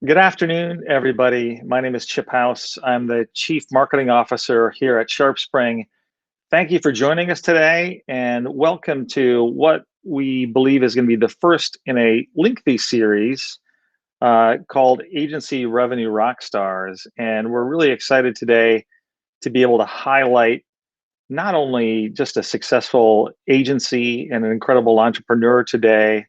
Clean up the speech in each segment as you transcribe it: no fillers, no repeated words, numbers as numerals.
Good afternoon, everybody. My name is Chip House. I'm the Chief Marketing Officer here at SharpSpring. Thank you for joining us today, and welcome to what we believe is going to be the first in a lengthy series called Agency Revenue Rockstars. And we're really excited today to be able to highlight not only just a successful agency and an incredible entrepreneur today,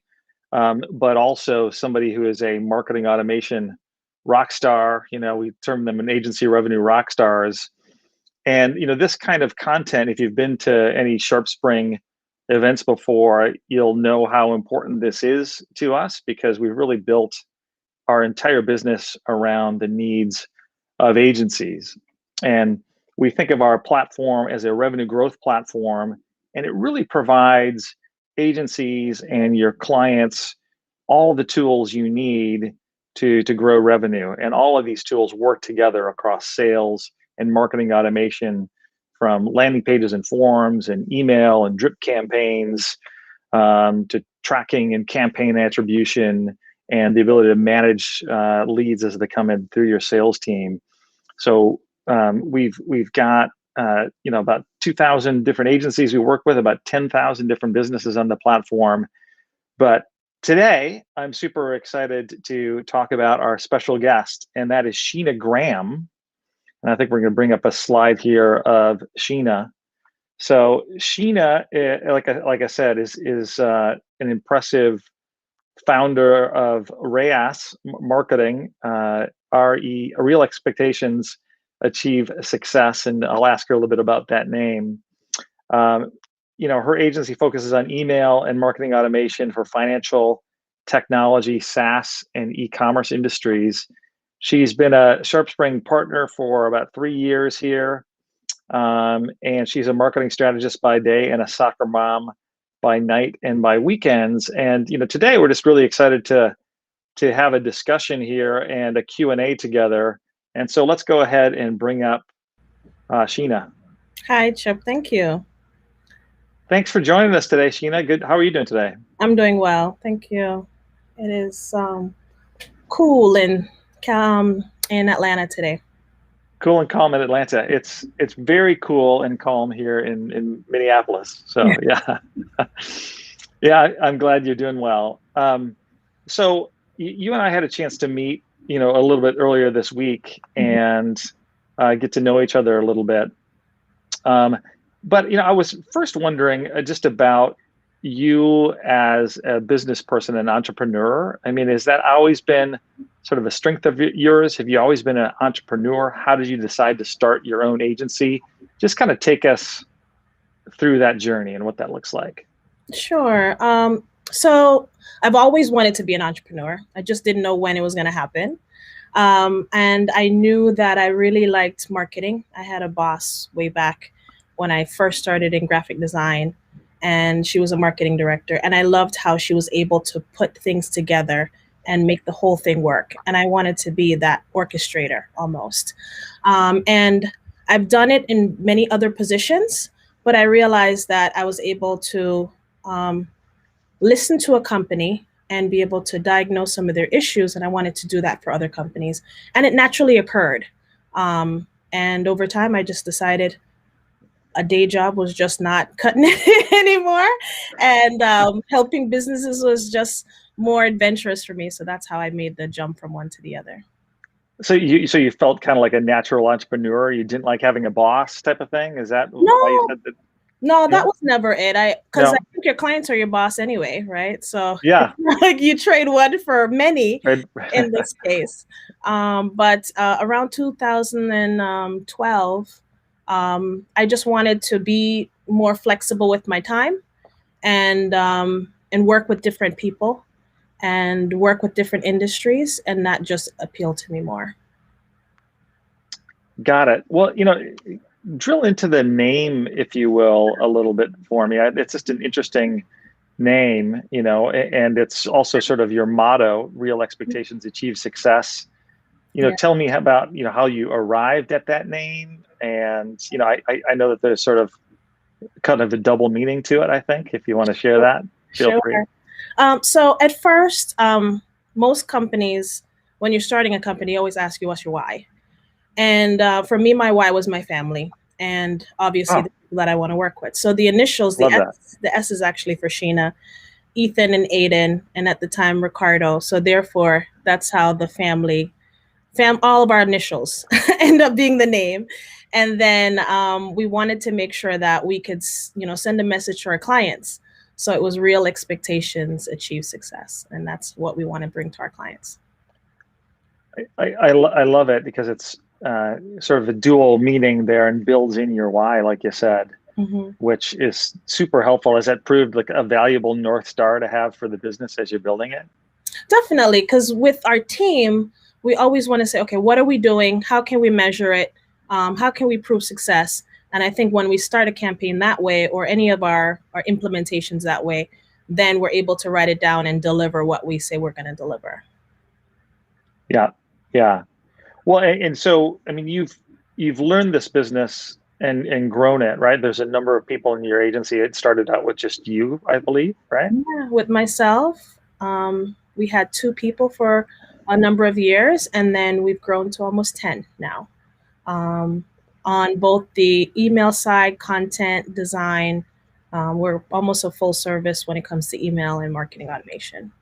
but also somebody who is a marketing automation rock star. We term them an agency revenue rock stars. And this kind of content, if you've been to any SharpSpring events before, you'll know how important this is to us because we've really built our entire business around the needs of agencies. And we think of our platform as a revenue growth platform, and it really provides agencies and your clients all the tools you need to grow revenue. And all of these tools work together across sales and marketing automation, from landing pages and forms and email and drip campaigns to tracking and campaign attribution and the ability to manage leads as they come in through your sales team. So we've got about 2,000 different agencies we work with, about 10,000 different businesses on the platform. But today, I'm super excited to talk about our special guest, and that is Sheena Graham. And I think we're going to bring up a slide here of Sheena. So Sheena, like I said, is an impressive founder of REAS Marketing, Real Expectations Achieve Success, and I'll ask her a little bit about that name. Her agency focuses on email and marketing automation for financial, technology, SaaS, and e-commerce industries. She's been a SharpSpring partner for about 3 years here, and she's a marketing strategist by day and a soccer mom by night and by weekends. And today we're just really excited to have a discussion here and a Q&A together. And so let's go ahead and bring up Sheena. Hi, Chip. Thank you. Thanks for joining us today, Sheena. Good. How are you doing today? I'm doing well. Thank you. It is cool in Atlanta today. Cool and calm in Atlanta. It's very cool and calm here in Minneapolis. So yeah, yeah. I'm glad you're doing well. So you and I had a chance to meet, a little bit earlier this week and get to know each other a little bit. But I was first wondering just about you as a business person and entrepreneur. I mean, has that always been sort of a strength of yours? Have you always been an entrepreneur? How did you decide to start your own agency? Just kind of take us through that journey and what that looks like. Sure. So I've always wanted to be an entrepreneur. I just didn't know when it was going to happen. And I knew that I really liked marketing. I had a boss way back when I first started in graphic design, and she was a marketing director. And I loved how she was able to put things together and make the whole thing work. And I wanted to be that orchestrator almost. And I've done it in many other positions, but I realized that I was able to listen to a company and be able to diagnose some of their issues. And I wanted to do that for other companies. And it naturally occurred. And over time, I just decided a day job was just not cutting it anymore. And helping businesses was just more adventurous for me. So that's how I made the jump from one to the other. So you felt kind of like a natural entrepreneur. You didn't like having a boss type of thing. Is that No. why you said that? No, that was never it. Because No. I think your clients are your boss anyway, right? So Yeah, like you trade one for many right. in this case. But around 2012, I just wanted to be more flexible with my time and work with different people and work with different industries, and that just appealed to me more. Got it. Well, drill into the name, if you will, a little bit for me. It's just an interesting name, and it's also sort of your motto: real expectations achieve success. Tell me about, how you arrived at that name. And, I know that there's sort of kind of a double meaning to it, I think, if you want to share that, feel free. So at first, most companies when you're starting a company, they always ask you, what's your why? And for me, my why was my family, and obviously Oh, the people that I want to work with. So the initials, love that. The S is actually for Sheena, Ethan and Aiden, and at the time Ricardo. So therefore, that's how the family, all of our initials end up being the name. And then we wanted to make sure that we could, send a message to our clients. So it was real expectations, achieve success, and that's what we want to bring to our clients. I love it because it's sort of a dual meaning there and builds in your why, like you said, which is super helpful. Has that proved like a valuable North Star to have for the business as you're building it? Definitely, because with our team, we always want to say, okay, what are we doing? How can we measure it? How can we prove success? And I think when we start a campaign that way, or any of our implementations that way, then we're able to write it down and deliver what we say we're going to deliver. Yeah, yeah. Well, and so I mean, you've learned this business and grown it, right? There's a number of people in your agency. It started out with just you, I believe, right? Yeah, with myself, we had 2 people for a number of years, and then we've grown to almost 10 now. On both the email side, content design, we're almost a full service when it comes to email and marketing automation.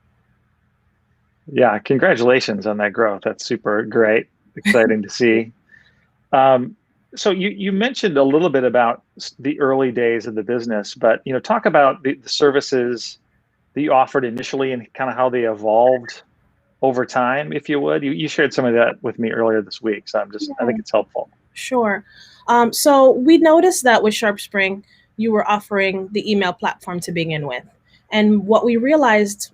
Yeah, congratulations on that growth. That's super great. Exciting to see. So you mentioned a little bit about the early days of the business, but talk about the services that you offered initially and kind of how they evolved over time, if you would. You shared some of that with me earlier this week, so I think it's helpful. Sure. So we noticed that with SharpSpring, you were offering the email platform to begin with. And what I realized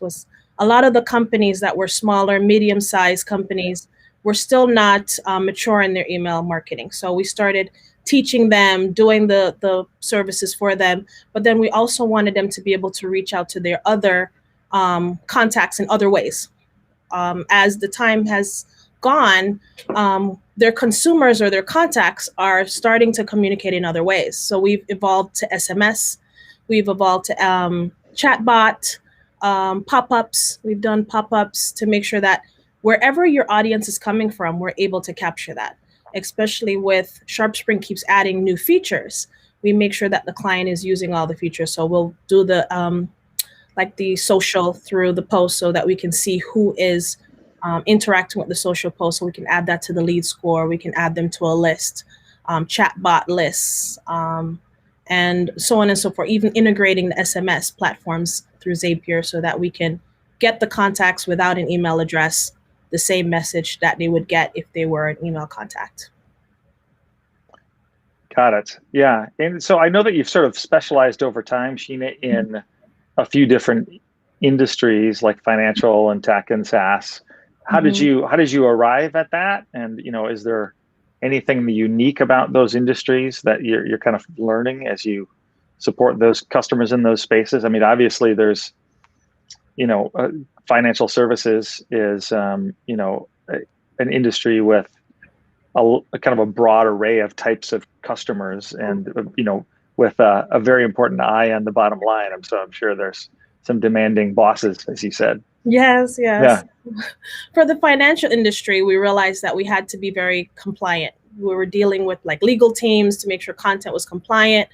was a lot of the companies that were smaller, medium-sized companies were still not mature in their email marketing. So we started teaching them, doing the services for them, but then we also wanted them to be able to reach out to their other contacts in other ways. As the time has gone, their consumers or their contacts are starting to communicate in other ways. So we've evolved to SMS, we've evolved to chatbot, pop-ups. We've done pop-ups to make sure that wherever your audience is coming from, we're able to capture that. Especially with SharpSpring keeps adding new features, we make sure that the client is using all the features. So we'll do the like the social through the post so that we can see who is interacting with the social post, so we can add that to the lead score. We can add them to a list, chatbot lists, and so on and so forth, even integrating the SMS platforms through Zapier so that we can get the contacts without an email address, the same message that they would get if they were an email contact. Got it. Yeah. And so I know that you've sort of specialized over time, Sheena, in a few different industries like financial and tech and SaaS. How did you arrive at that? And is there anything unique about those industries that you're kind of learning as you support those customers in those spaces? I mean, obviously there's financial services is an industry with a kind of a broad array of types of customers, and with a very important eye on the bottom line. I'm sure there's some demanding bosses, as you said. Yes. Yeah. For the financial industry, we realized that we had to be very compliant. We were dealing with like legal teams to make sure content was compliant.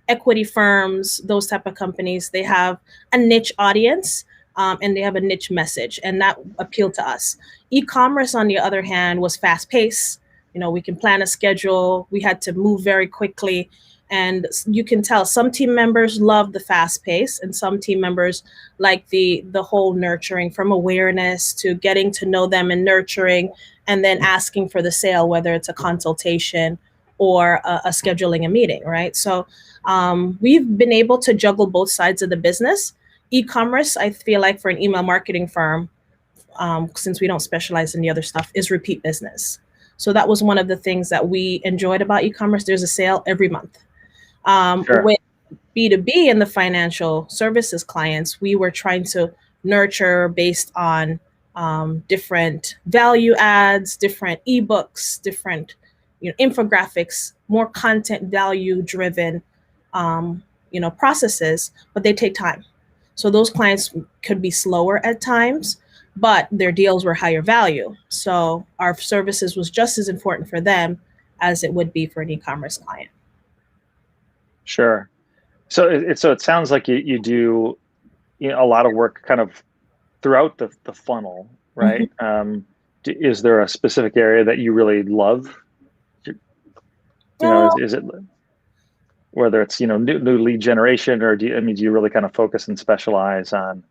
Equity firms, those type of companies, they have a niche audience and they have a niche message, and that appealed to us. E-commerce, on the other hand, was fast paced. We can plan a schedule. We had to move very quickly. And you can tell some team members love the fast pace, and some team members like the whole nurturing, from awareness to getting to know them and nurturing, and then asking for the sale, whether it's a consultation or a scheduling a meeting, right? So we've been able to juggle both sides of the business. E-commerce, I feel like for an email marketing firm, since we don't specialize in the other stuff, is repeat business. So that was one of the things that we enjoyed about e-commerce. There's a sale every month. Sure. With B2B and the financial services clients, we were trying to nurture based on different value adds, different ebooks, different infographics, more content value driven processes, but they take time. So those clients could be slower at times, but their deals were higher value. So our services was just as important for them as it would be for an e-commerce client. Sure. So it sounds like you do, a lot of work kind of throughout the funnel, right? Is there a specific area that you really love? Is it whether it's new lead generation, or do you really kind of focus and specialize on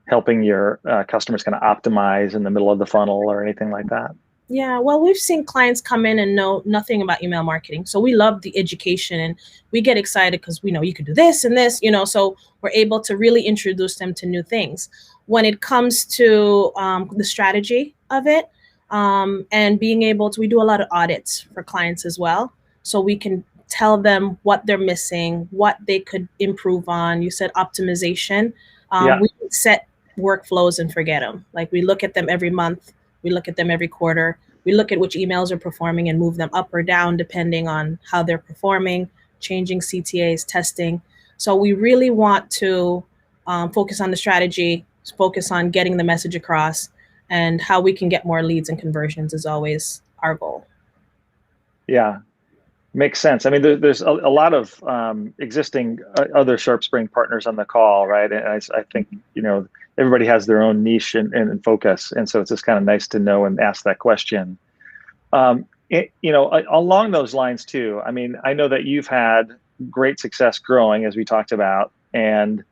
helping your customers kind of optimize in the middle of the funnel or anything like that? Yeah, well, we've seen clients come in and know nothing about email marketing. So we love the education and we get excited because we know you could do this and this, so we're able to really introduce them to new things. When it comes to the strategy of it, and being able to, we do a lot of audits for clients as well. So we can tell them what they're missing, what they could improve on. You said optimization. We set workflows and forget them. Like we look at them every month. We look at them every quarter. We look at which emails are performing and move them up or down depending on how they're performing, changing CTAs, testing. So we really want to focus on the strategy, focus on getting the message across, and how we can get more leads and conversions is always our goal. Yeah, makes sense. I mean, there's a lot of existing other SharpSpring partners on the call, right? And I think, everybody has their own niche and focus. And so it's just kind of nice to know and ask that question. Along those lines too, I mean, I know that you've had great success growing, as we talked about, and,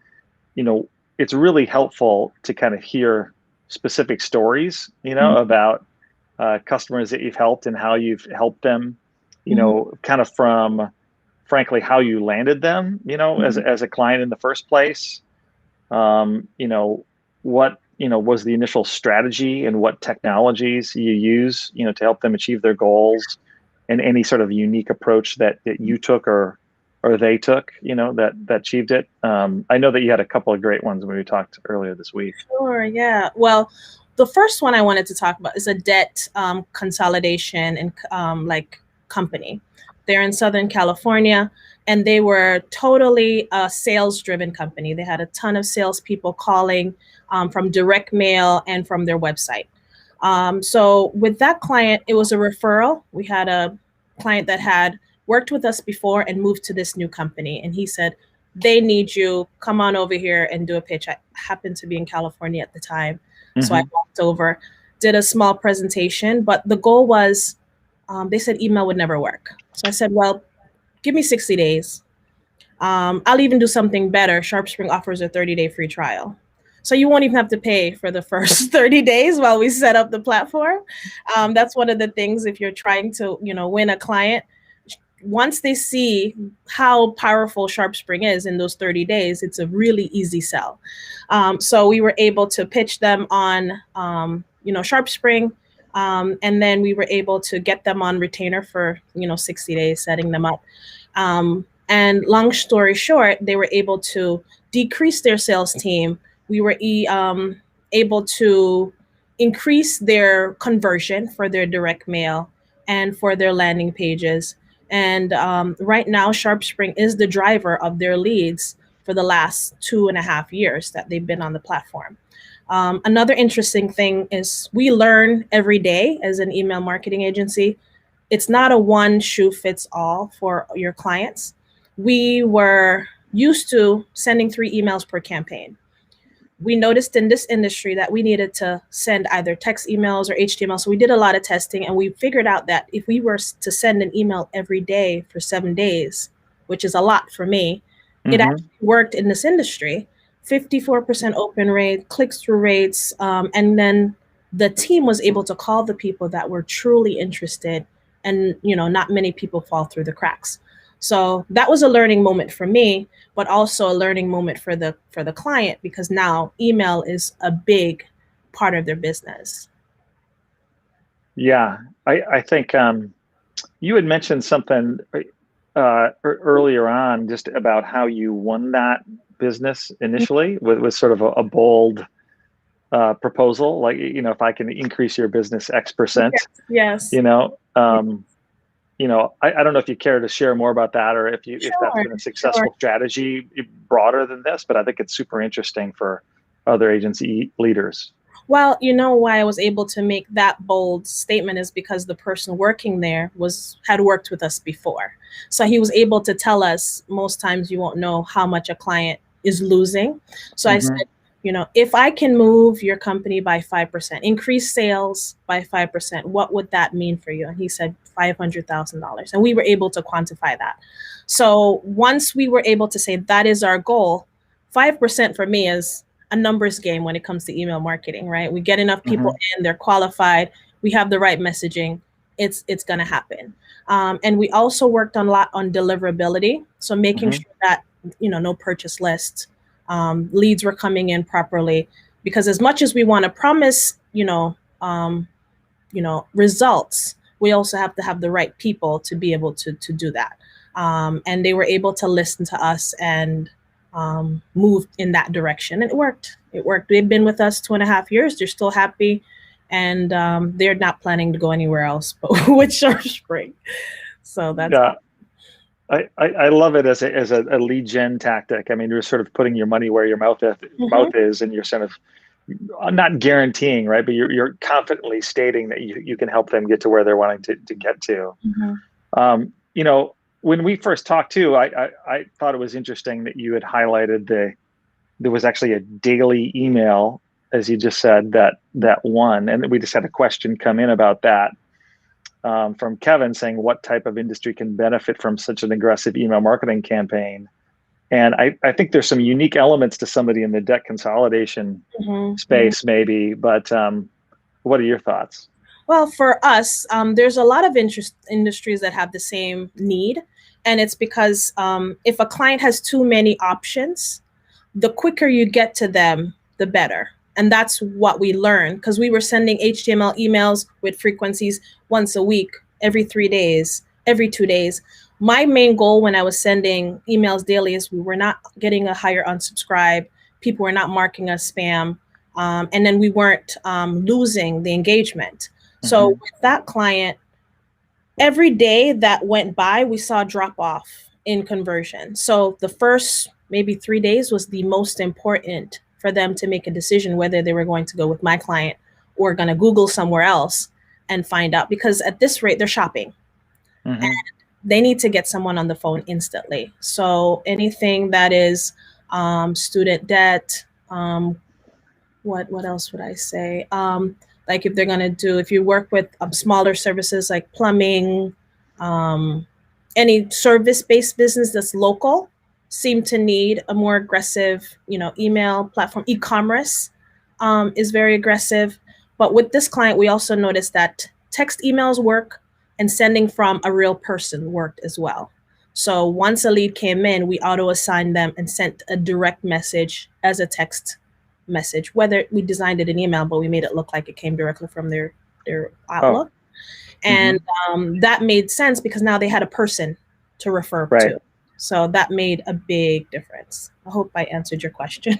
it's really helpful to kind of hear specific stories, about customers that you've helped and how you've helped them, kind of from, frankly, how you landed them, as a client in the first place. What was the initial strategy and what technologies you use, to help them achieve their goals, and any sort of unique approach that you took or they took, that achieved it. I know that you had a couple of great ones when we talked earlier this week. Sure, yeah. Well, the first one I wanted to talk about is a debt consolidation and company. They're in Southern California, and they were totally a sales-driven company. They had a ton of salespeople calling from direct mail and from their website. So with that client, it was a referral. We had a client that had worked with us before and moved to this new company. And he said, they need you, come on over here and do a pitch. I happened to be in California at the time. So I walked over, did a small presentation, but the goal was, they said email would never work. So I said, well, give me 60 days. I'll even do something better. SharpSpring offers a 30-day free trial. So you won't even have to pay for the first 30 days while we set up the platform. That's one of the things if you're trying to, win a client. Once they see how powerful SharpSpring is in those 30 days, it's a really easy sell. So we were able to pitch them on, SharpSpring. And then we were able to get them on retainer for, 60 days, setting them up. And long story short, they were able to decrease their sales team. We were able to increase their conversion for their direct mail and for their landing pages. And right now, SharpSpring is the driver of their leads for the last 2.5 years that they've been on the platform. Another interesting thing is we learn every day as an email marketing agency. It's not a one shoe fits all for your clients. We were used to sending 3 emails per campaign. We noticed in this industry that we needed to send either text emails or HTML. So we did a lot of testing, and we figured out that if we were to send an email every day for 7 days, which is a lot for me, it actually worked in this industry. 54% open rate, click-through rates, and then the team was able to call the people that were truly interested, and not many people fall through the cracks. So that was a learning moment for me, but also a learning moment for the client, because now email is a big part of their business. Yeah, I think you had mentioned something earlier on just about how you won that business initially with sort of a bold proposal, like, if I can increase your business X%. Yes. I don't know if you care to share more about that, or if that's been a successful strategy broader than this, but I think it's super interesting for other agency leaders. Well, you know why I was able to make that bold statement is because the person working there had worked with us before. So he was able to tell us most times you won't know how much a client is losing. So I Mm-hmm. said, if I can move your company by 5%, increase sales by 5%, what would that mean for you? And he said $500,000. And we were able to quantify that. So once we were able to say that is our goal, 5% for me is a numbers game when it comes to email marketing, right? We get enough people Mm-hmm. in, they're qualified, we have the right messaging, it's going to happen. And we also worked on a lot on deliverability, so making Mm-hmm. sure that no purchase lists, leads were coming in properly, because as much as we want to promise results, we also have to have the right people to be able to do that. And they were able to listen to us and move in that direction. And it worked. It worked. They've been with us 2.5 years. They're still happy. And they're not planning to go anywhere else but with SharpSpring. So that's Yeah. I love it as a lead gen tactic. I mean, you're sort of putting your money where your mouth is, and you're sort of not guaranteeing, right? But you're confidently stating that you can help them get to where they're wanting to get to. Mhm. When we first talked too, I thought it was interesting that you had highlighted there was actually a daily email, as you just said, that one, and we just had a question come in about that from Kevin saying what type of industry can benefit from such an aggressive email marketing campaign. And I think there's some unique elements to somebody in the debt consolidation Mhm. Mhm. space, maybe. But what are your thoughts? Well, for us, there's a lot of industries that have the same need. And it's because if a client has too many options, the quicker you get to them, the better. And that's what we learned, because we were sending HTML emails with frequencies once a week, every 3 days, every 2 days. My main goal when I was sending emails daily is we were not getting a higher unsubscribe. People were not marking us spam. And then we weren't losing the engagement. So Mm-hmm. with that client, every day that went by, we saw a drop off in conversion. So the first maybe 3 days was the most important for them to make a decision whether they were going to go with my client or going to Google somewhere else and find out. Because at this rate, they're shopping and Mm-hmm. they need to get someone on the phone instantly. So anything that is student debt, what else would I say? Like if you work with smaller services like plumbing, um, any service-based business that's local, seem to need a more aggressive, email platform. E-commerce is very aggressive. But with this client, we also noticed that text emails work and sending from a real person worked as well. So once a lead came in, we auto assigned them and sent a direct message as a text message, whether we designed it in email, but we made it look like it came directly from their Oh, Outlook. mm-hmm. And that made sense because now they had a person to refer Right. to. So that made a big difference. I hope I answered your question.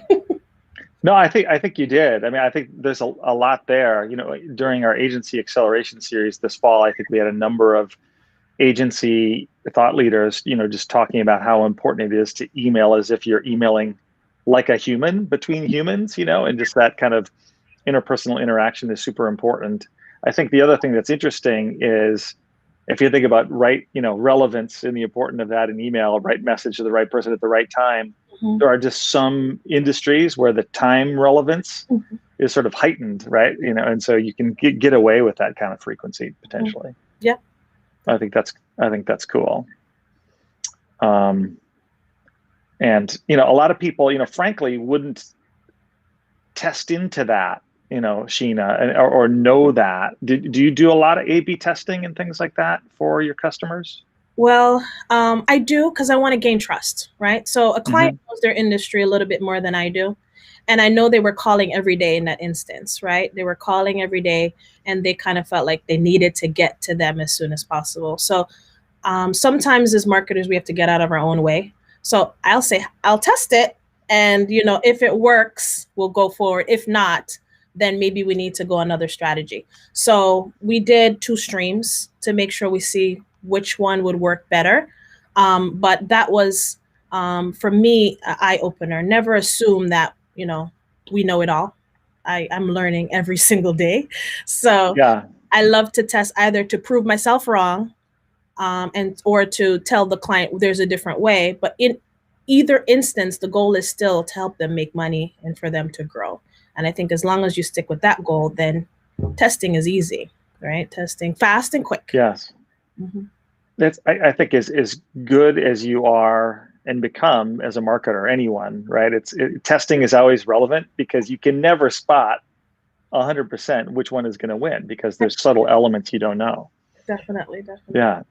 No, I think you did. I mean, I think there's a lot there. During our agency acceleration series this fall, I think we had a number of agency thought leaders, just talking about how important it is to email as if you're emailing like a human between humans, and just that kind of interpersonal interaction is super important. I think the other thing that's interesting is if you think about relevance and the importance of that in email, right message to the right person at the right time. Mhm. There are just some industries where the time relevance Mhm. is sort of heightened, right? And so you can get away with that kind of frequency Mhm. potentially. Yeah. I think that's cool. Um, and a lot of people, frankly, wouldn't test into that, Sheena, or know that. Do you do a lot of A/B testing and things like that for your customers? Well, I do because I want to gain trust, right? So a client Mm-hmm. knows their industry a little bit more than I do. And I know they were calling every day in that instance, right? They were calling every day and they kind of felt like they needed to get to them as soon as possible. So sometimes as marketers, we have to get out of our own way. So I'll say, I'll test it. And, if it works, we'll go forward. If not, then maybe we need to go another strategy. So we did 2 streams to make sure we see which one would work better. But that was, for me, an eye opener. Never assume that, we know it all. I'm learning every single day. So Yeah. I love to test either to prove myself wrong, and or to tell the client there's a different way. But in either instance, the goal is still to help them make money and for them to grow. And I think as long as you stick with that goal, then testing is easy, right? Testing fast and quick. Yes. Mhm. That's, I think, as good as you are and become as a marketer, anyone, right? Testing is always relevant because you can never spot 100% which one is going to win because there's subtle elements you don't know. Definitely, definitely. Yeah.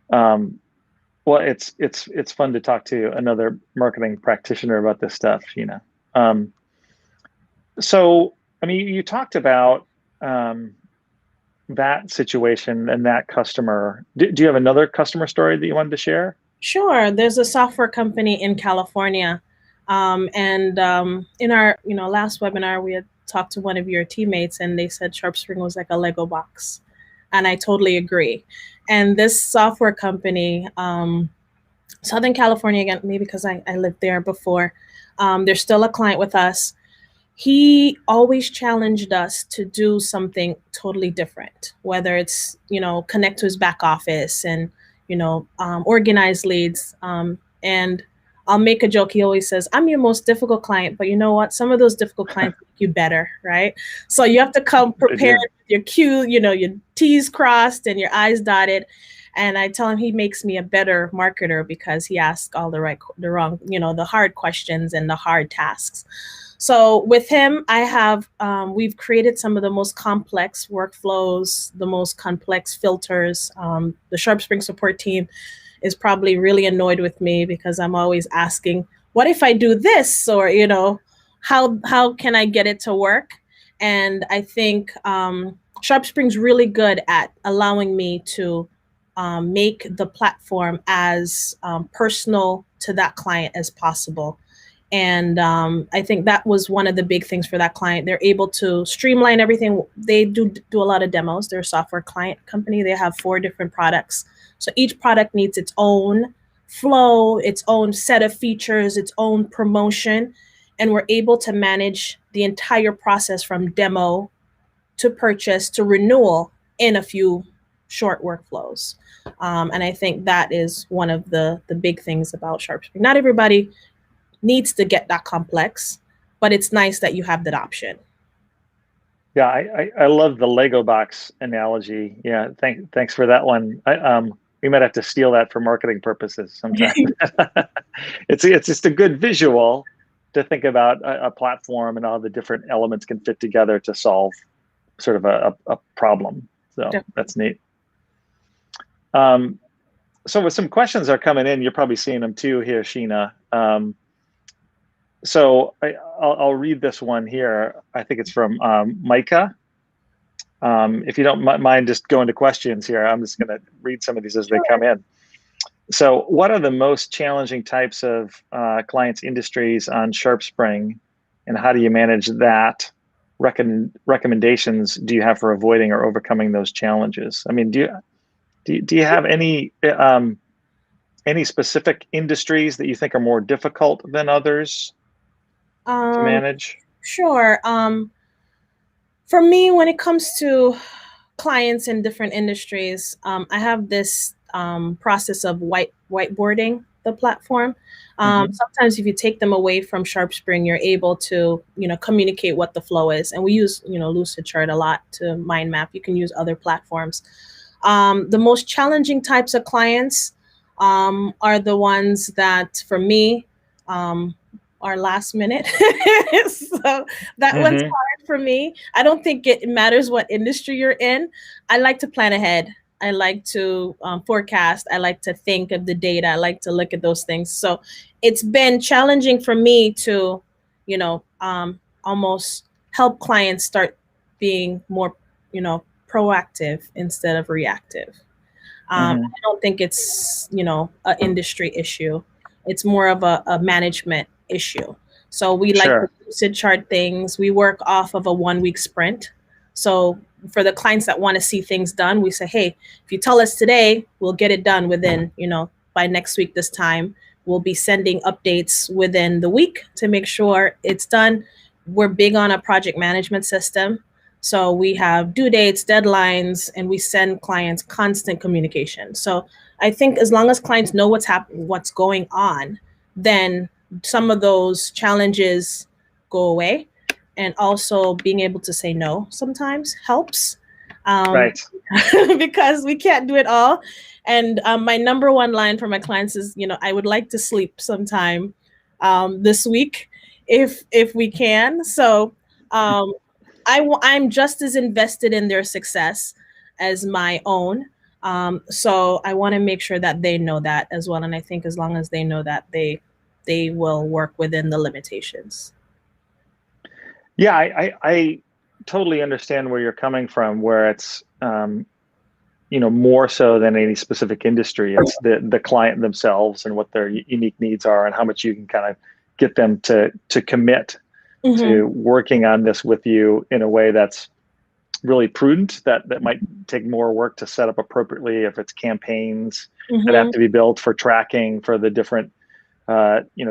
Well, it's fun to talk to another marketing practitioner about this stuff, Sheena. So, I mean, you talked about that situation and that customer. Do you have another customer story that you wanted to share? Sure. There's a software company in California, and in our last webinar, we had talked to one of your teammates, and they said SharpSpring was like a Lego box, and I totally agree. And this software company, Southern California, again, maybe because I lived there before, they're still a client with us. He always challenged us to do something totally different, whether it's, connect to his back office and, organize leads. And I'll make a joke. He always says, I'm your most difficult client, but you know what? Some of those difficult clients make you better, right? So you have to come prepared with your Q, your T's crossed and your I's dotted. And I tell him he makes me a better marketer because he asks all the hard questions and the hard tasks. So with him, we've created some of the most complex workflows, the most complex filters. The SharpSpring support team is probably really annoyed with me because I'm always asking, what if I do this? Or, how can I get it to work? And I think SharpSpring's really good at allowing me to make the platform as personal to that client as possible. And I think that was one of the big things for that client. They're able to streamline everything. They do a lot of demos. They're a software client company. They have 4 different products. So each product needs its own flow, its own set of features, its own promotion. And we're able to manage the entire process from demo to purchase to renewal in a few short workflows. And I think that is one of the big things about SharpSpring. Not everybody needs to get that complex, but it's nice that you have that option. Yeah, I love the Lego box analogy. Yeah, thanks for that one. We might have to steal that for marketing purposes sometime. It's just a good visual to think about a platform and all the different elements can fit together to solve sort of a problem. So Definitely. That's neat. So with some questions are coming in, you're probably seeing them too here, Sheena. So I'll read this one here. I think it's from Micah. If you don't mind just going to questions here, I'm just going to read some of these as they come in. So what are the most challenging types of clients' industries on SharpSpring, and how do you manage that? Recommendations do you have for avoiding or overcoming those challenges? I mean, do you have any specific industries that you think are more difficult than others to manage? Sure. For me, when it comes to clients in different industries, I have this process of whiteboarding the platform. Sometimes if you take them away from SharpSpring, you're able to, communicate what the flow is. And we use, Lucidchart a lot to mind map. You can use other platforms. The most challenging types of clients are the ones that, for me, are last minute. So that one's hard for me. I don't think it matters what industry you're in. I like to plan ahead. I like to forecast. I like to think of the data. I like to look at those things. So it's been challenging for me to, almost help clients start being more, proactive instead of reactive. I don't think it's, an industry issue. It's more of a management issue. So we like to Lucidchart things. We work off of a 1-week sprint. So for the clients that want to see things done, we say, hey, if you tell us today, we'll get it done within, by next week this time. We'll be sending updates within the week to make sure it's done. we're big on a project management system. So we have due dates, deadlines, and we send clients constant communication. So I think as long as clients know what's happening, what's going on, then some of those challenges go away. And also being able to say no sometimes helps, Right. because we can't do it all. And my number one line for my clients is, I would like to sleep sometime this week if we can. So um, I'm just as invested in their success as my own. So I want to make sure that they know that as well. And I think as long as they know that, they will work within the limitations. Yeah, I totally understand where you're coming from, where it's more so than any specific industry. It's the client themselves and what their unique needs are, and how much you can kind of get them to commit to working on this with you in a way that's really prudent, that might take more work to set up appropriately, if it's campaigns that have to be built for tracking for the different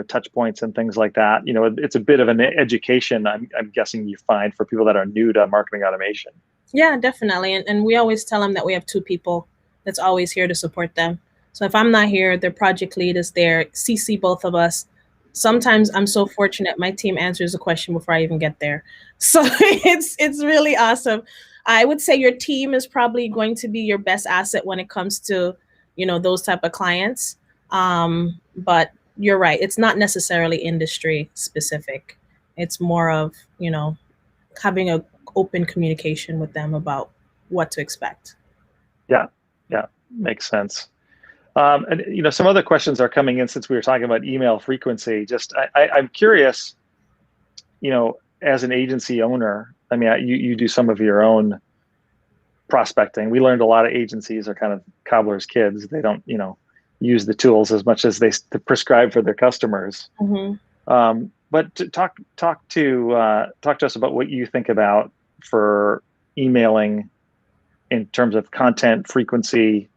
touch points and things like that. It's a bit of an education, I'm guessing, you find for people that are new to marketing automation. Yeah, definitely. And we always tell them that we have two people that's always here to support them. So if I'm not here, their project lead is there, CC both of us. Sometimes I'm so fortunate my team answers a question before I even get there. So it's really awesome. I would say your team is probably going to be your best asset when it comes to, those type of clients. But you're right. It's not necessarily industry specific. It's more of, having a open communication with them about what to expect. Yeah, makes sense. And some other questions are coming in since we were talking about email frequency. Just I'm curious, as an agency owner, I mean, you do some of your own prospecting. We learned a lot of agencies are kind of cobbler's kids. They don't, use the tools as much as they prescribe for their customers. But to talk to us about what you think about for emailing in terms of content frequency,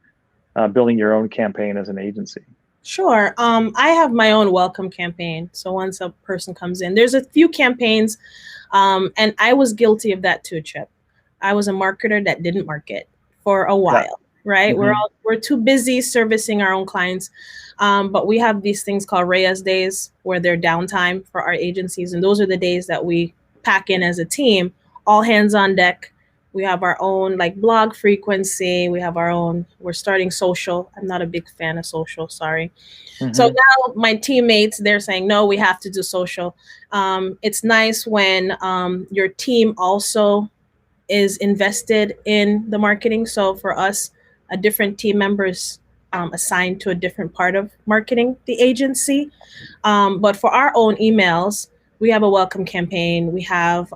building your own campaign as an agency. Sure. I have my own welcome campaign. So once a person comes in, there's a few campaigns, and I was guilty of that too, Chip. I was a marketer that didn't market for a while, right? We're too busy servicing our own clients. But we have these things called REAS days, where they're downtime for our agencies. And those are the days that we pack in as a team, all hands on deck. We have our own blog frequency. We have our own, we're starting social. I'm not a big fan of social, sorry. So now my teammates, they're saying, no, we have to do social. It's nice when your team also is invested in the marketing. So for us, a different team members assigned to a different part of marketing the agency. But for our own emails, we have a welcome campaign. We have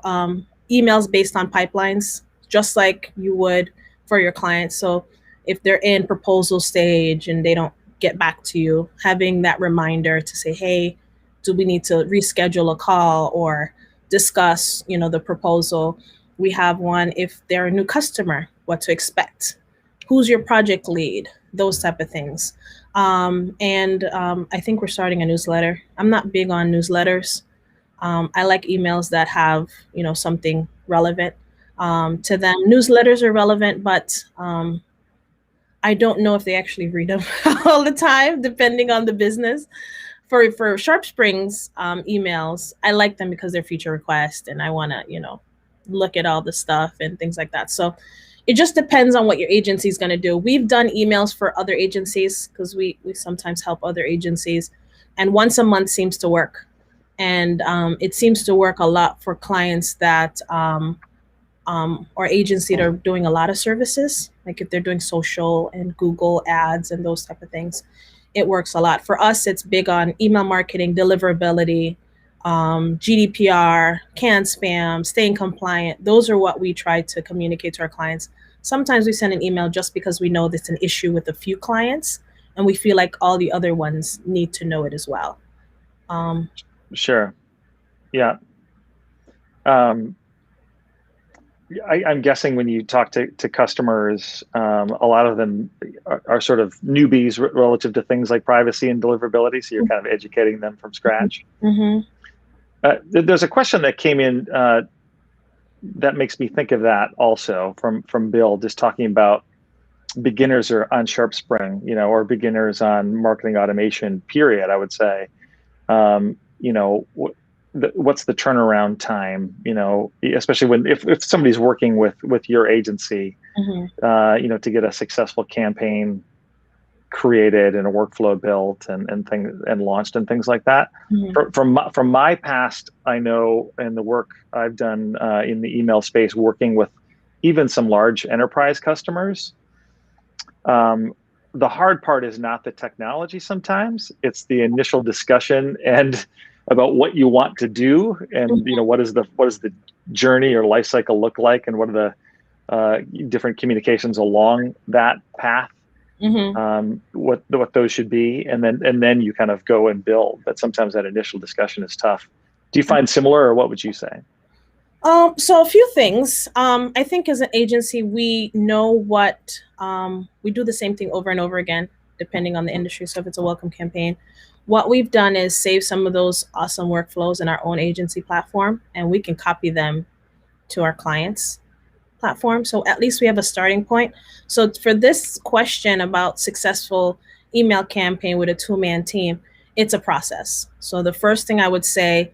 emails based on pipelines, just like you would for your clients. So if they're in proposal stage and they don't get back to you, having that reminder to say, hey, do we need to reschedule a call or discuss, the proposal? We have one if they're a new customer, what to expect, who's your project lead, those type of things. And I think we're starting a newsletter. I'm not big on newsletters. I like emails that have, something relevant to them. Newsletters are relevant, but I don't know if they actually read them all the time, depending on the business. For SharpSpring's emails, I like them because they're feature requests, and I want to, look at all the stuff and things like that. So it just depends on what your agency is going to do. We've done emails for other agencies because we sometimes help other agencies, and once a month seems to work. And it seems to work a lot for clients that or agencies that are doing a lot of services, like if they're doing social and Google ads and those type of things. It works a lot. For us, it's big on email marketing, deliverability, GDPR, canned spam, staying compliant. Those are what we try to communicate to our clients. Sometimes we send an email just because we know there's an issue with a few clients, and we feel like all the other ones need to know it as well. Sure. Yeah. I'm guessing when you talk to customers, a lot of them are sort of newbies relative to things like privacy and deliverability. So you're kind of educating them from scratch. There's a question that came in that makes me think of that also from Bill, just talking about beginners are on SharpSpring, or beginners on marketing automation, period, I would say. What's the turnaround time, especially if somebody's working with your agency, Mm-hmm. to get a successful campaign created and a workflow built and things and launched and things like that. Mm-hmm. From my past, I know, and the work I've done in the email space, working with even some large enterprise customers, the hard part is not the technology. Sometimes it's the initial discussion and about what you want to do, and what is the journey or life cycle look like, and what are the different communications along that path. Mm-hmm. What those should be, and then you kind of go and build. But sometimes that initial discussion is tough. Do you find similar, or what would you say? So a few things. I think as an agency, we know what we do the same thing over and over again, depending on the industry. So if it's a welcome campaign, what we've done is save some of those awesome workflows in our own agency platform, and we can copy them to our clients' platform. So at least we have a starting point. So for this question about successful email campaign with a 2-man team, it's a process. So the first thing I would say,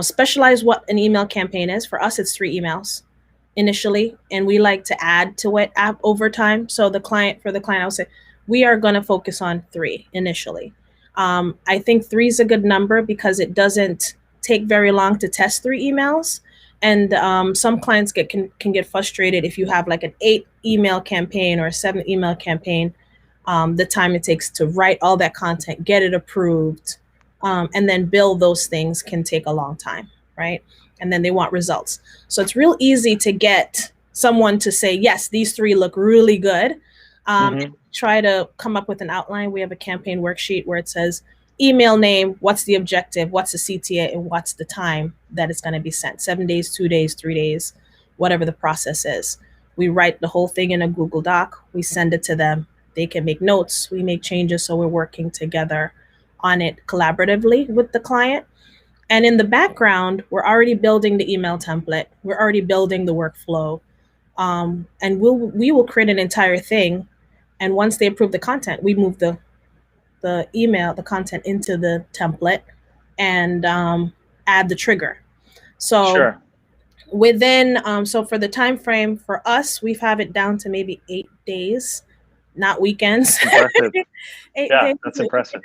specialize what an email campaign is. For us, it's 3 emails initially, and we like to add to it over time. So for the client, I would say we are going to focus on 3 initially. I think 3 is a good number because it doesn't take very long to test 3 emails. And some clients can get frustrated if you have like an 8 email campaign or a 7 email campaign. The time it takes to write all that content, get it approved, and then build those things can take a long time, right? And then they want results. So it's real easy to get someone to say, yes, these 3 look really good. Try to come up with an outline. We have a campaign worksheet where it says email name, what's the objective, what's the CTA, and what's the time that it's going to be sent. 7 days, 2 days, 3 days, whatever the process is. We write the whole thing in a Google Doc. We send it to them. They can make notes. We make changes. So we're working together on it collaboratively with the client. And in the background, we're already building the email template. We're already building the workflow. And we will create an entire thing. And once they approve the content, we move the content into the template and add the trigger. So Sure. within, so for the time frame for us, we've have it down to maybe 8 days, not weekends. Impressive. 8 Yeah, days. that's impressive.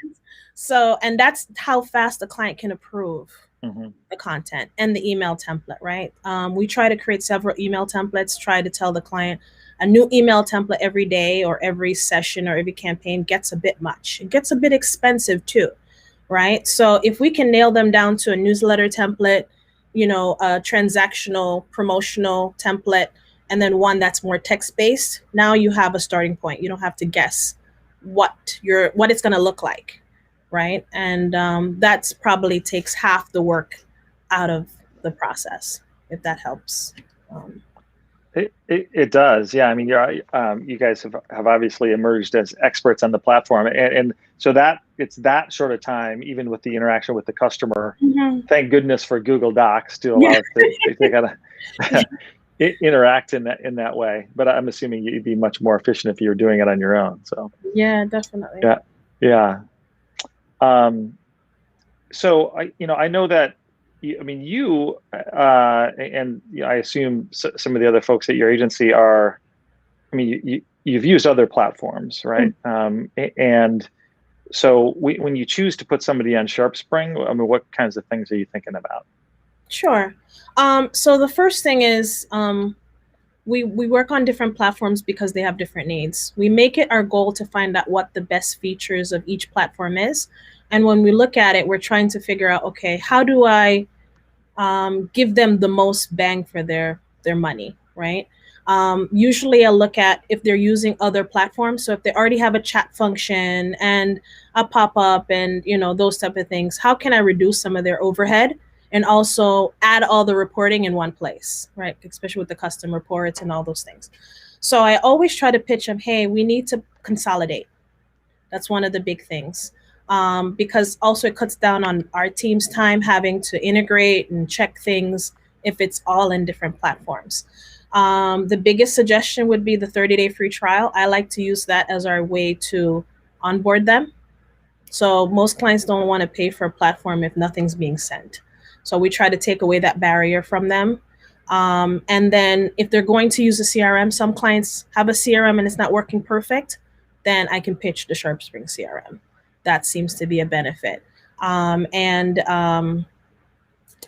So, and that's how fast the client can approve Mm-hmm. the content and the email template, right? We try to create several email templates, try to tell the client a new email template every day or every session or every campaign gets a bit much. It gets a bit expensive too, right? So if we can nail them down to a newsletter template, a transactional promotional template, and then one that's more text-based, now you have a starting point. You don't have to guess what it's going to look like, right? And that's probably takes half the work out of the process, if that helps. It does. Yeah. I mean, you guys have obviously emerged as experts on the platform. And so that it's that sort of time, even with the interaction with the customer, thank goodness for Google Docs to allow us to kind of interact in that way. But I'm assuming you'd be much more efficient if you were doing it on your own. So yeah, definitely. Yeah. So I know that, you and I assume some of the other folks at your agency are, you've used other platforms, right? And so when you choose to put somebody on SharpSpring, what kinds of things are you thinking about? Sure. So the first thing is we work on different platforms because they have different needs. We make it our goal to find out what the best features of each platform is. And when we look at it, we're trying to figure out, okay, how do I give them the most bang for their money, right? Usually I'll look at if they're using other platforms. So if they already have a chat function and a pop-up and, those type of things, how can I reduce some of their overhead and also add all the reporting in one place, right? Especially with the custom reports and all those things. So I always try to pitch them, hey, we need to consolidate. That's one of the big things. because also it cuts down on our team's time having to integrate and check things if it's all in different platforms. The biggest suggestion would be the 30-day free trial. I like to use that as our way to onboard them. So most clients don't want to pay for a platform if nothing's being sent. So we try to take away that barrier from them. And then if they're going to use a CRM, some clients have a CRM and it's not working perfect, then I can pitch the SharpSpring CRM. That seems to be a benefit. And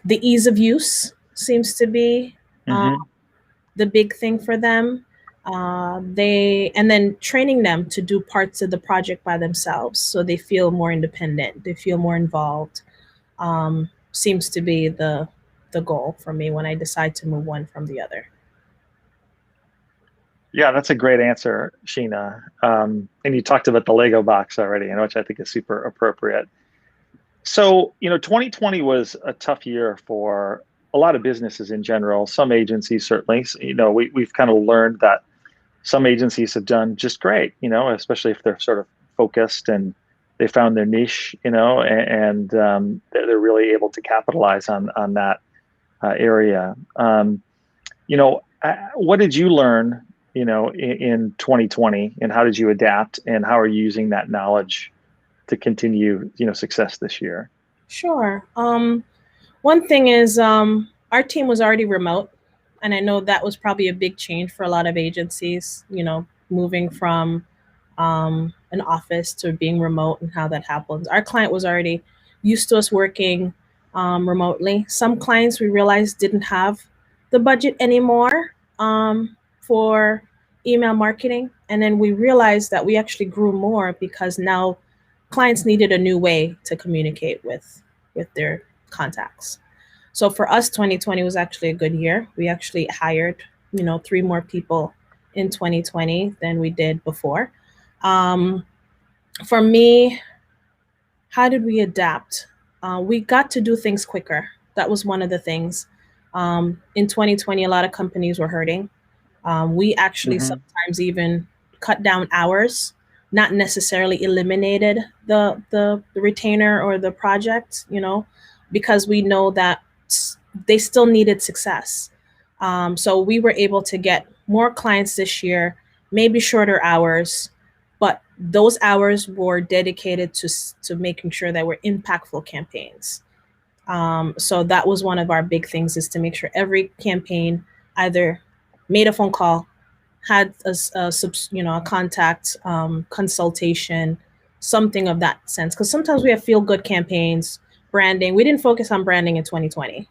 the ease of use seems to be the big thing for them. And then training them to do parts of the project by themselves so they feel more independent, they feel more involved, seems to be the goal for me when I decide to move one from the other. Yeah, that's a great answer, Sheena. And you talked about the Lego box already, which I think is super appropriate. So, 2020 was a tough year for a lot of businesses in general, some agencies certainly. We've kind of learned that some agencies have done just great, especially if they're sort of focused and they found their niche, and they're really able to capitalize on that area. What did you learn, in 2020, and how did you adapt, and how are you using that knowledge to continue, success this year? Sure. One thing is our team was already remote. And I know that was probably a big change for a lot of agencies, moving from an office to being remote and how that happens. Our client was already used to us working remotely. Some clients we realized didn't have the budget anymore for email marketing. And then we realized that we actually grew more because now clients needed a new way to communicate with their contacts. So for us, 2020 was actually a good year. We actually hired, 3 more people in 2020 than we did before. For me, how did we adapt? We got to do things quicker. That was one of the things. In 2020, a lot of companies were hurting. We actually sometimes even cut down hours, not necessarily eliminated the retainer or the project, because we know that they still needed success. So we were able to get more clients this year, maybe shorter hours, but those hours were dedicated to making sure that we're impactful campaigns. So that was one of our big things, is to make sure every campaign either made a phone call, had a contact consultation, something of that sense. Because sometimes we have feel good campaigns, branding. We didn't focus on branding in 2020.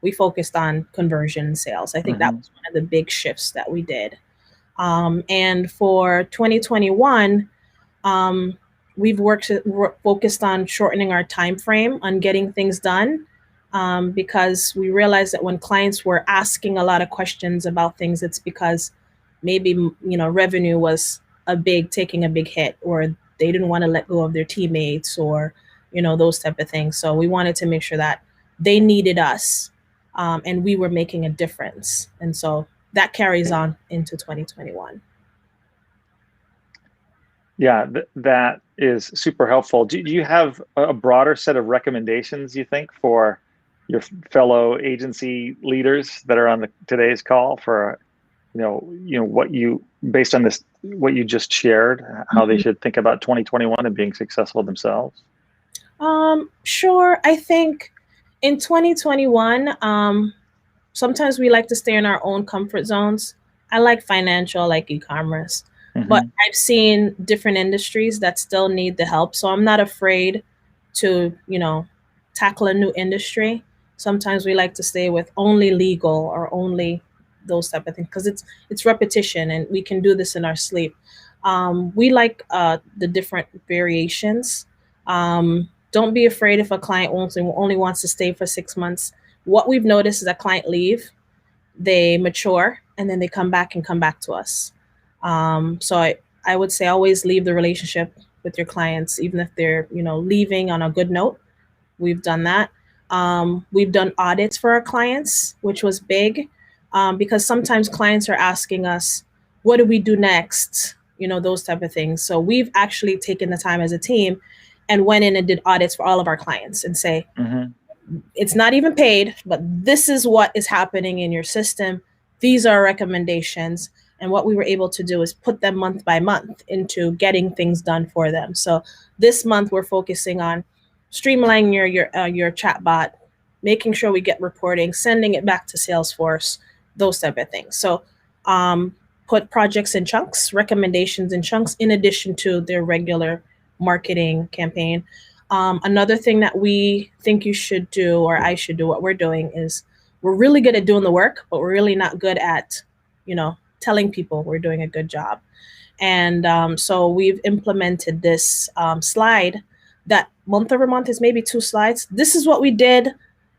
We focused on conversion and sales. I think that was one of the big shifts that we did. And for 2021, we've focused on shortening our time frame on getting things done, because we realized that when clients were asking a lot of questions about things, it's because maybe revenue was taking a big hit, or they didn't want to let go of their teammates, or those type of things. So we wanted to make sure that they needed us, and we were making a difference. And so that carries on into 2021. Yeah, that is super helpful. Do you have a broader set of recommendations, you think, for your fellow agency leaders that are on today's call for, what you, based on this, what you just shared, how they should think about 2021 and being successful themselves? Sure. I think in 2021, sometimes we like to stay in our own comfort zones. I like financial, I like e-commerce, but I've seen different industries that still need the help. So I'm not afraid to, tackle a new industry. Sometimes we like to stay with only legal or only those type of things, because it's repetition and we can do this in our sleep. We like the different variations. Don't be afraid if a client only wants to stay for 6 months. What we've noticed is that client leave, they mature, and then they come back to us. So I would say always leave the relationship with your clients, even if they're, leaving on a good note. We've done that. We've done audits for our clients, which was big, because sometimes clients are asking us, what do we do next? Those type of things. So we've actually taken the time as a team and went in and did audits for all of our clients and say, Mm-hmm. it's not even paid, but this is what is happening in your system. These are recommendations. And what we were able to do is put them month by month into getting things done for them. So this month we're focusing on streamlining your chatbot, making sure we get reporting, sending it back to Salesforce, those type of things. So put projects in chunks, recommendations in chunks, in addition to their regular marketing campaign. Another thing that we think you should do, or I should do, what we're doing is we're really good at doing the work, but we're really not good at, telling people we're doing a good job. And so we've implemented this slide that month over month is maybe 2 slides. This is what we did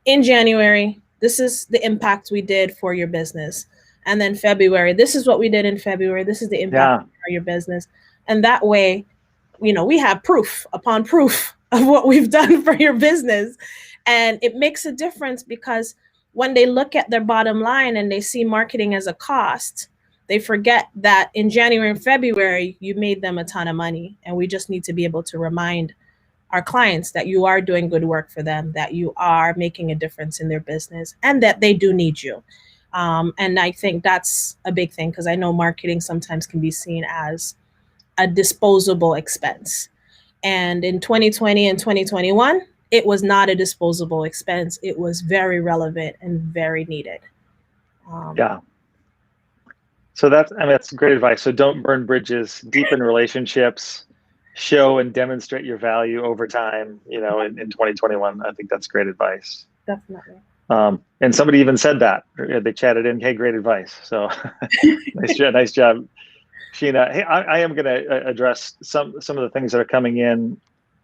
in January. This is the impact we did for your business. And then February, this is what we did in February. This is the impact for your business. And that way, we have proof upon proof of what we've done for your business. And it makes a difference because when they look at their bottom line and they see marketing as a cost, they forget that in January and February, you made them a ton of money. And we just need to be able to remind our clients that you are doing good work for them, that you are making a difference in their business, and that they do need you. And I think that's a big thing, because I know marketing sometimes can be seen as a disposable expense. And in 2020 and 2021, it was not a disposable expense. It was very relevant and very needed. Yeah. So that's great advice. So don't burn bridges, deepen relationships, show and demonstrate your value over time, in 2021. I think that's great advice. Definitely. And somebody even said that. They chatted in, hey, great advice. So nice job, Sheena. Hey, I am going to address some of the things that are coming in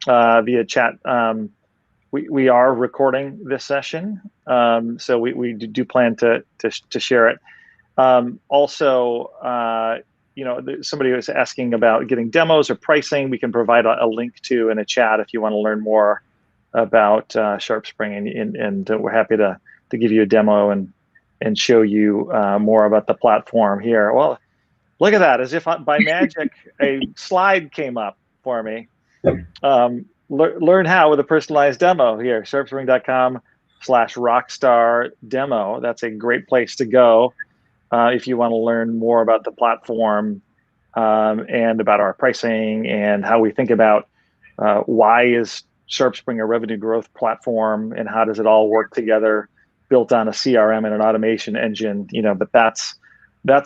via chat. We are recording this session, so we do plan to share it. Also, somebody was asking about getting demos or pricing. We can provide a link to in a chat if you want to learn more about SharpSpring, and we're happy to give you a demo and show you more about the platform here. Well, look at that! As if by magic, a slide came up for me. Learn how with a personalized demo here. SharpSpring.com/Rockstar demo. That's a great place to go if you want to learn more about the platform and about our pricing and how we think about why is SharpSpring a revenue growth platform and how does it all work together, built on a CRM and an automation engine. But that's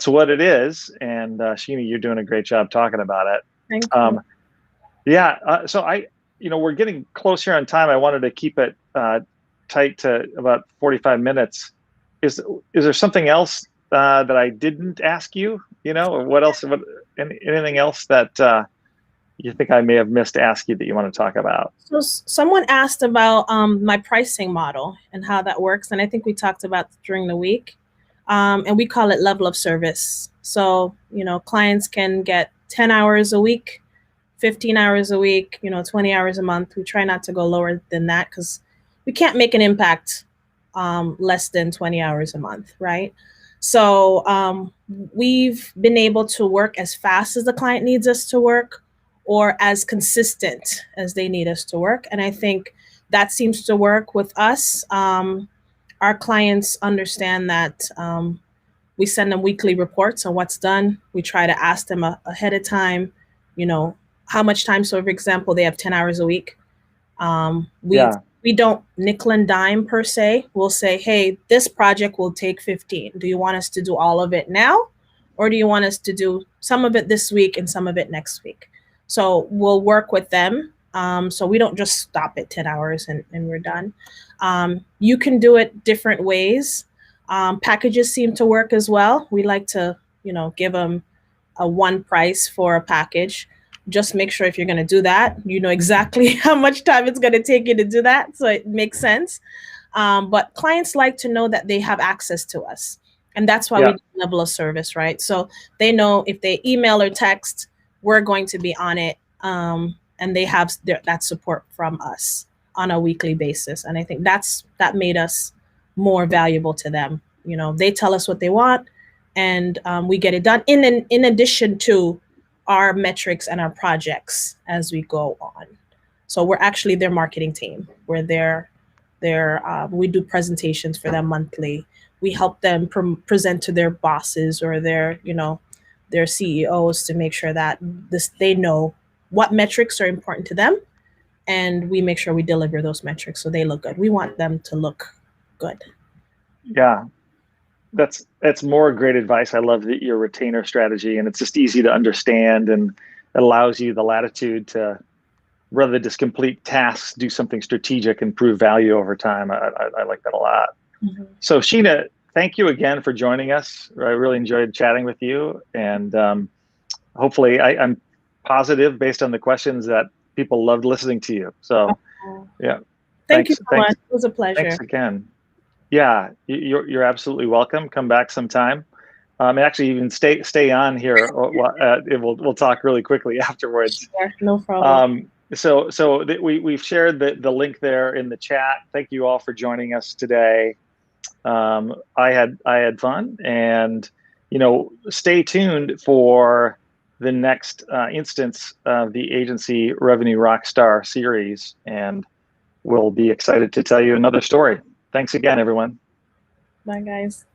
what it is. And Sheena, you're doing a great job talking about it. Thank you. So we're getting close here on time. I wanted to keep it tight to about 45 minutes. Is there something else that I didn't ask you? Or what else? Anything else that you think I may have missed to ask you that you want to talk about? So someone asked about my pricing model and how that works, and I think we talked about during the week. And we call it level of service. So clients can get 10 hours a week, 15 hours a week, 20 hours a month. We try not to go lower than that because we can't make an impact less than 20 hours a month, right? So we've been able to work as fast as the client needs us to work, or as consistent as they need us to work. And I think that seems to work with us. Our clients understand that we send them weekly reports on what's done. We try to ask them ahead of time, how much time. So for example, they have 10 hours a week. We don't nickel and dime per se. We'll say, hey, this project will take 15. Do you want us to do all of it now? Or do you want us to do some of it this week and some of it next week? So we'll work with them. So we don't just stop at 10 hours and we're done. You can do it different ways. Packages seem to work as well. We like to, give them a one price for a package. Just make sure if you're going to do that, you know exactly how much time it's going to take you to do that. So it makes sense. But clients like to know that they have access to us. And that's why we do level of service, right? So they know if they email or text, we're going to be on it. And they have that support from us on a weekly basis. And I think that made us more valuable to them. They tell us what they want and we get it done in addition to our metrics and our projects as we go on. So we're actually their marketing team. We're we do presentations for them monthly. We help them present to their bosses or their CEOs to make sure that they know what metrics are important to them, and we make sure we deliver those metrics so they look good. We want them to look good. Yeah, that's more great advice. I love your retainer strategy, and it's just easy to understand, and it allows you the latitude to, rather than just complete tasks, do something strategic and prove value over time. I like that a lot. Mm-hmm. So Sheena, thank you again for joining us. I really enjoyed chatting with you, and hopefully I'm positive based on the questions that people loved listening to you. So yeah. Thank you so much. It was a pleasure. Thanks again. Yeah, you're absolutely welcome. Come back sometime. Actually, even stay on here. We'll talk really quickly afterwards. Sure, no problem. We've shared the link there in the chat. Thank you all for joining us today. I had fun, and stay tuned for the next instance of the Agency Revenue Rockstar series, and we'll be excited to tell you another story. Thanks again, everyone. Bye, guys.